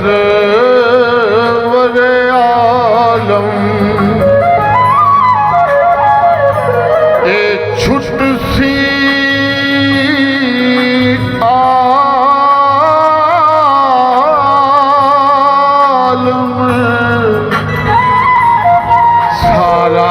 Server आलम ए छुट सी आलम सारा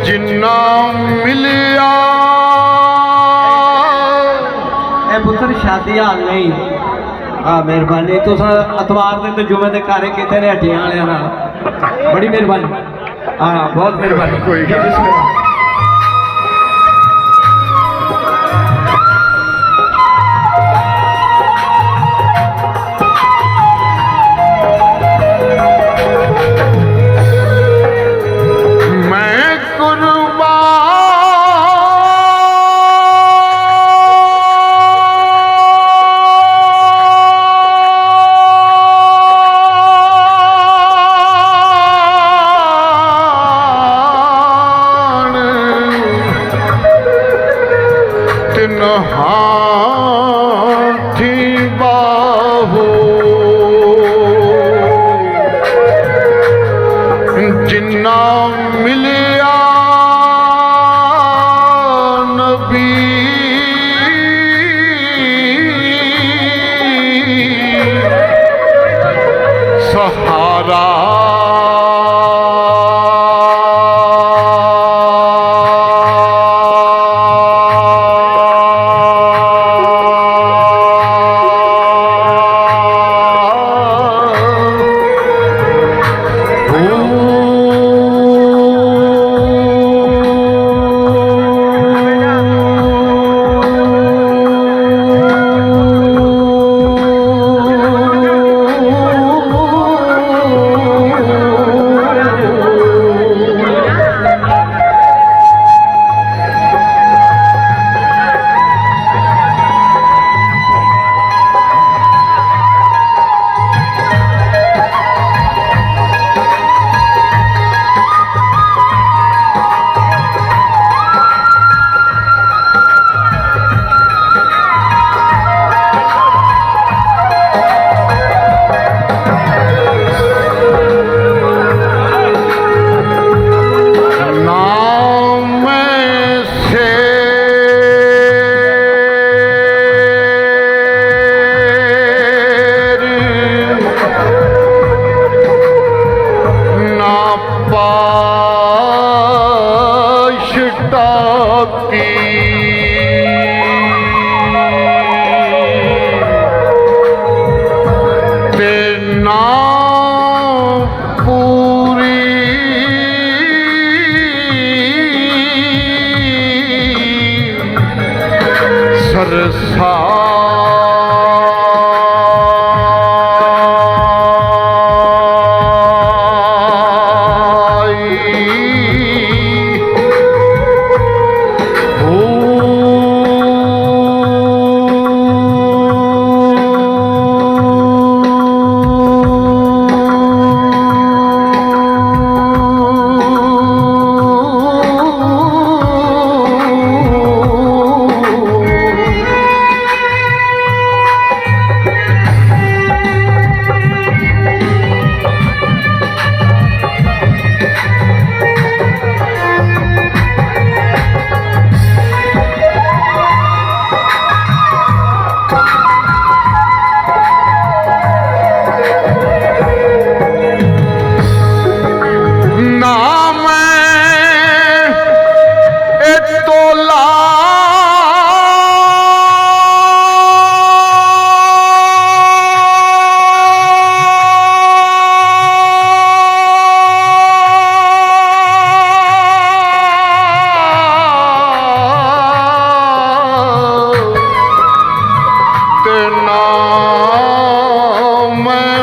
जिन्ना मिलिया पुत्र शादी हाल नहीं। हाँ मेहरबानी तुस अतवार के जुमे के घर कितने ने हड्डियां वाले बड़ी मेहरबानी। हाँ बहुत मेहरबानी। हाथी बाहु जिन्ना मिलिया नबी सहारा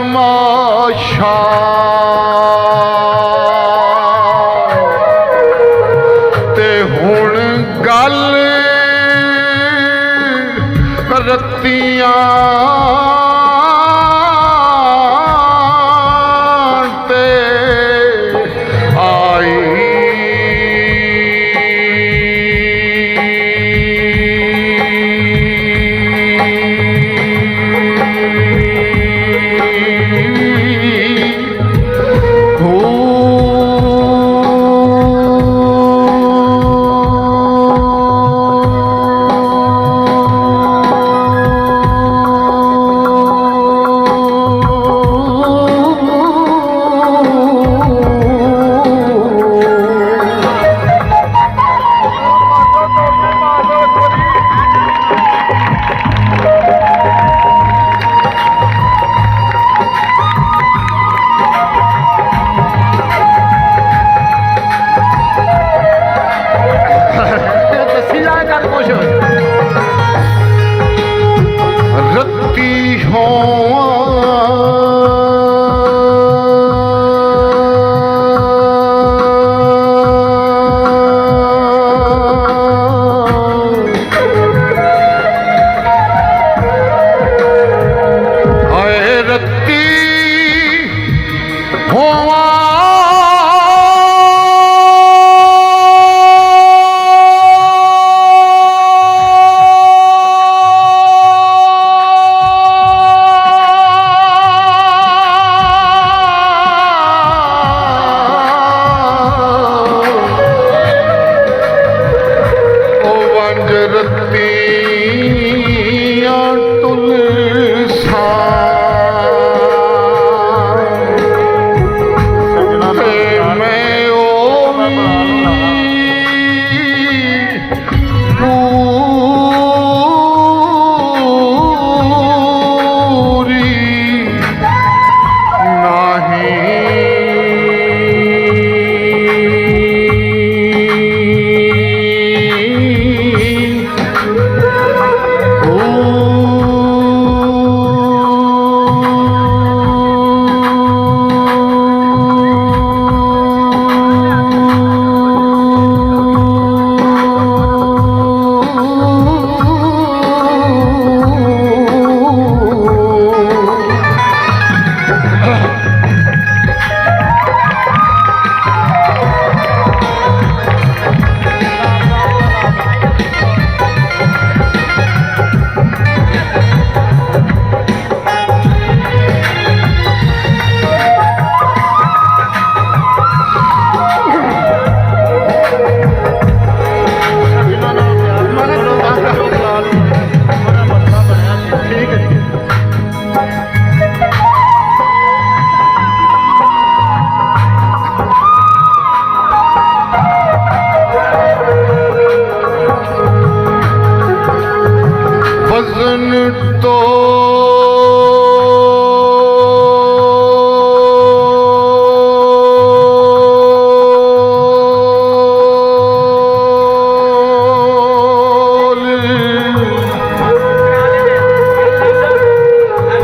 ਤਮਾਸ਼ਾ ਤੇ ਹੁਣ ਗੱਲ ਰਤੀਆਂ ਤੇ ਆਈ ਰੱਤੀ ਹਾਏ ਰੱਤੀ ਹੋਵਾਂ ਰੱਤੀਆਂ ਤੁਲਸਾਂ ਤੇ ਮੈਂ ਉਹ ਪੂਰੀ ਨਹੀਂ ਵਜ਼ਨ ਤੋਲ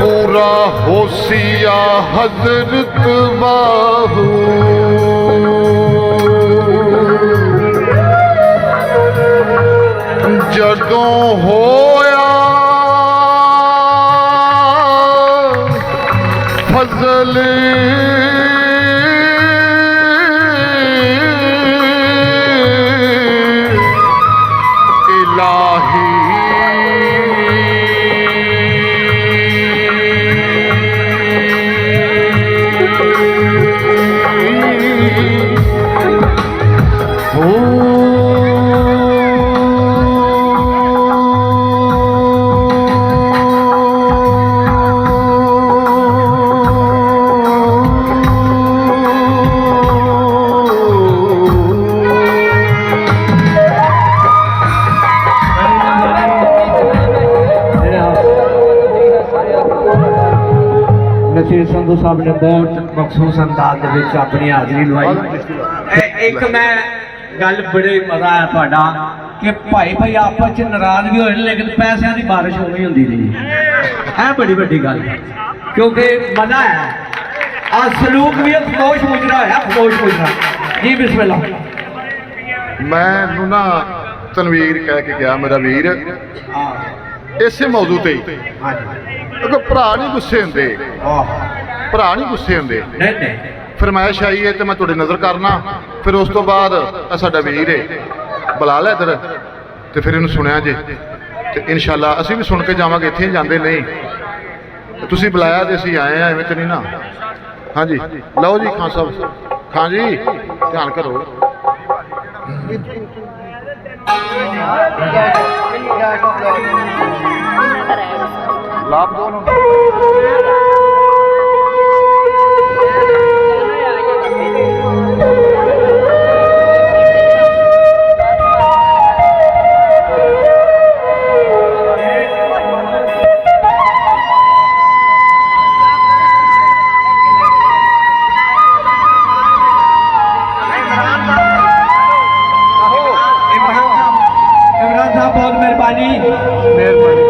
ਪੂਰਾ ਹੋਸੀਆ ਹਜ਼ਰਤ ਬਾਹੂ ਜਦੋਂ ਹੋਇਆ ਫਜ਼ਲ ਇਲਾਹੀ ਨਸੀਰ ਸੰਧੂ ਸਾਹਿਬ ਨੇ ਬਹੁਤ ਮਖਸੂਸ ਅੰਦਾਜ਼ ਦੇ ਵਿੱਚ ਆਪਣੀ ਹਾਜ਼ਰੀ ਲਵਾਈ। ਇੱਕ ਮੈਂ ਗੱਲ ਬੜੇ ਮਜ਼ਾ ਆਇਆ ਤੁਹਾਡਾ ਕਿ ਭਾਈ ਆਪਸ ਚ ਨਾਰਾਜ਼ਗੀ ਹੋਏ ਲੇਕਿਨ ਪੈਸਿਆਂ ਦੀ ਬਾਰਿਸ਼ ਹੋਣੀ ਹੁੰਦੀ ਰਹੀ। ਇਹ ਬੜੀ ਵੱਡੀ ਗੱਲ ਹੈ क्योंकि मना है आज सलूक भी खामोश मुजरा है खामोश मुजरा जी बिस्मिल्लाह ਮੈਨੂੰ ਨਾ ਤਨਵੀਰ ਕਹਿ ਕੇ ਗਿਆ ਮੇਰਾ ਵੀਰ ਇਸੇ ਮੌਜੂ ਤੇ ਹੀ ਕਿਉਂਕਿ ਭਰਾ ਨਹੀਂ ਗੁੱਸੇ ਹੁੰਦੇ ਭਰਾ ਨਹੀਂ ਗੁੱਸੇ ਹੁੰਦੇ नहीं ਫਰਮਾਇਸ਼ ਆਈ ਹੈ ਤੇ ਮੈਂ ਤੁਹਾਡੀ ਨਜ਼ਰ ਕਰਨਾ ਫਿਰ ਉਸ ਤੋਂ ਬਾਅਦ ਆਹ ਸਾਡਾ ਵੀਰ ਹੈ ਬੁਲਾ ਲੈ ਇੱਧਰ ਤੇ ਫਿਰ ਇਹਨੂੰ ਸੁਣਿਆ ਜੇ ਤੇ ਇਨਸ਼ਾਅੱਲਾ ਅਸੀਂ ਵੀ ਸੁਣ ਕੇ ਜਾਵਾਂਗੇ ਇੱਥੇ ਹੀ ਜਾਂਦੇ ਨਹੀਂ ਤੁਸੀਂ ਬੁਲਾਇਆ ਤੇ ਅਸੀਂ ਆਏ ਆ ਐਵੇਂ ਤੇ ਨਹੀਂ ਨਾ ਹਾਂਜੀ ਲਓ ਜੀ ਖਾਨ ਸਾਹਿਬ ਖਾਨ ਜੀ ਧਿਆਨ ਕਰੋ ਲਾਭ ਦੋ ਨੂੰ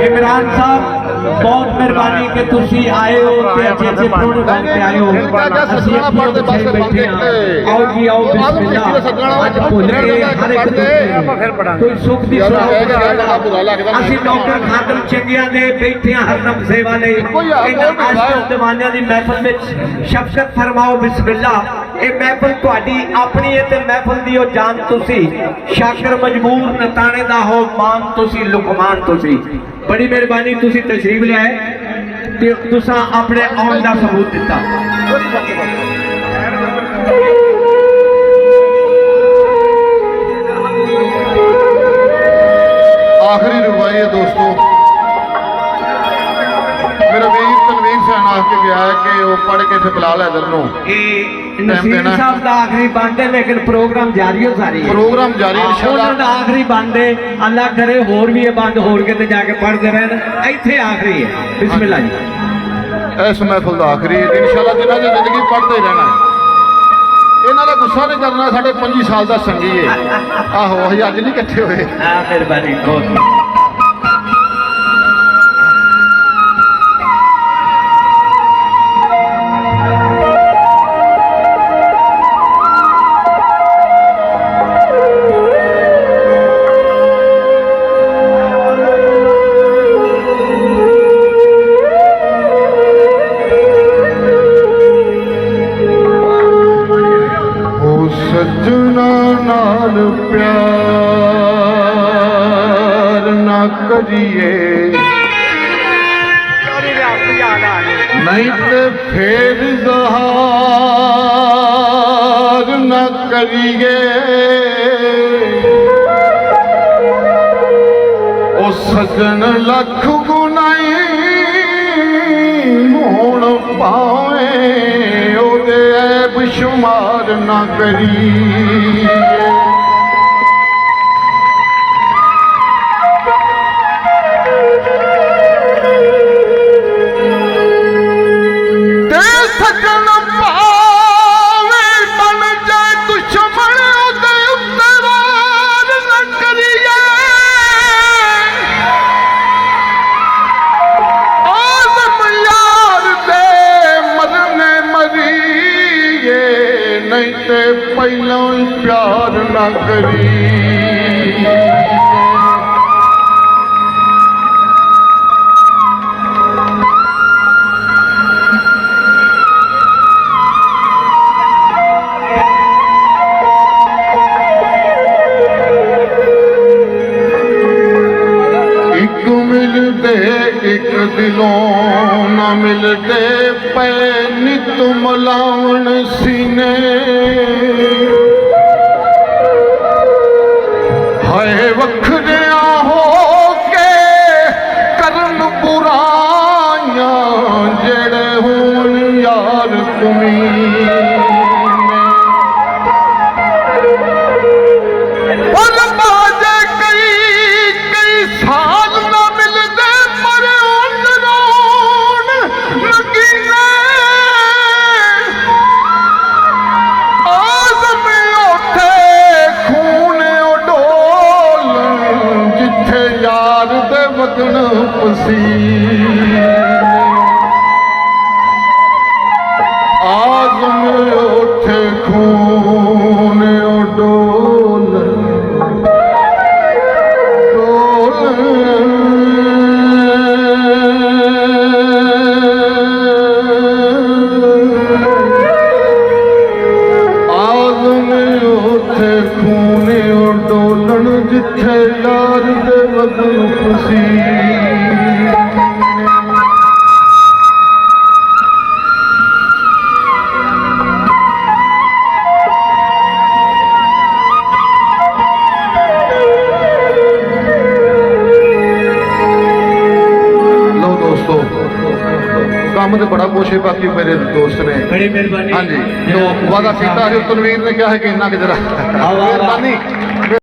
इमरान साहब बहुत मेहरबानी कि तुसी आए हो ते अच्छे प्रोग्राम पे आए हो ਅਸੀਂ ਇੱਥੇ ਬੈਠੇ ਹਾਂ ਆਓ ਜੀ ਆਓ ਬਿਸਮਿਲ੍ਲਾ ਅੱਜ ਭੁੱਲ ਕੇ ਹਰ ਇੱਕ ਕੋਈ ਸੁੱਖ ਦੀ ਅਸੀਂ ਨੌਕਰ ਖਾਦਮ ਚੰਗਿਆਂ ਦੇ ਬੈਠੇ ਹਾਂ ਹਰਦਮ ਸੇਵਾ ਲਈ ਇਹਨਾਂ ਆਸ਼ਕ ਦੀਵਾਨਿਆਂ ਦੀ ਮਹਿਫਲ ਵਿੱਚ ਸ਼ਫਕਤ ਫਰਮਾਓ ਬਿਸਮਿਲ੍ਲਾ ਇਹ ਮਹਿਫਲ ਤੁਹਾਡੀ ਆਪਣੀ ਹੈ ਤੇ ਮਹਿਫਲ ਦੀ ਉਹ ਜਾਨ ਤੁਸੀਂ ਸ਼ਾਕਰ ਮਜਬੂਰ ਨਤਾਣੇ ਦਾ ਹੋ ਮਾਨ ਤੁਸੀਂ ਲੁਕਮਾਨ ਤੁਸੀਂ बड़ी मेहरबानी तुसी तशरीफ लियाए ते तुसा अपने आउण दा सबूत दिता आखिरी रुबाई है दोस्तों मेरा वीर तनवीर सैन आके गया है कि वो पढ़ के फिर बिलाल हैदर नो नसीर साहब का आखिरी बंद है लेकिन प्रोग्राम जारी हो सारी प्रोग्राम जारी इंशाल्लाह आखिरी बंद है अल्लाह करे होर भी ये बंद होर के ते जाके पढ़ते रहन इत्थे आखिरी है बिस्मिल्लाह जी इस महफिल दा आखिरी है इंशाल्लाह जिन्हां दी जिंदगी पढ़ते रहना इन्हां दा गुस्सा नहीं करना साडे 25 साल दा संगी है आहो असीं अज नहीं इकट्ठे होए मेहरबानी बहुत सजना नाल प्यार ना करिए नहीं ते फिर ज़हार ना करिए ओ सजन लख गुनाई होण पावे ओदे ऐब शुमार ना करिए ते सजन पावे बन जाए दुश्मन ओदे उत्ते वार ना करिए आज़म यार दे मरने मरिए नहीं ते पहला प्यार ना करी एक मिलते एक दिलों न मिलते पे नित मलावण सीने हाय वखरिया हो के करन बुराइयां जेड़े होन यार कमीने और बाजे कई कई साल ना मिलते पर उनरोन नगीने आज़म उठे खूने उडोल जिथे यार दे वगन पसीने ਆਜ਼ਮ ਉੱਠੇ ਖੂਨ ਡੋਲ ਆਜ਼ਮ ਉੱਠੇ ਖੂਨ ਡੋਲਣ ਜਿੱਥੇ ਯਾਰ ਦੇ ਬਦਨ ਖੁਸ਼ੀ ਕੰਮ ਤੇ ਬੜਾ ਕੁਛ ਹੈ ਬਾਕੀ ਮੇਰੇ ਦੋਸਤ ਨੇ ਬੜੀ ਮਿਹਰਬਾਨੀ ਹਾਂਜੀ ਜੋ ਵਾਦਾ ਕੀਤਾ ਸੀ ਤਨਵੀਰ ਨੇ ਕਿਹਾ ਹੈ ਕਿ ਇੰਨਾ ਕਿ ਜਰਾ ਮਿਹਰਬਾਨੀ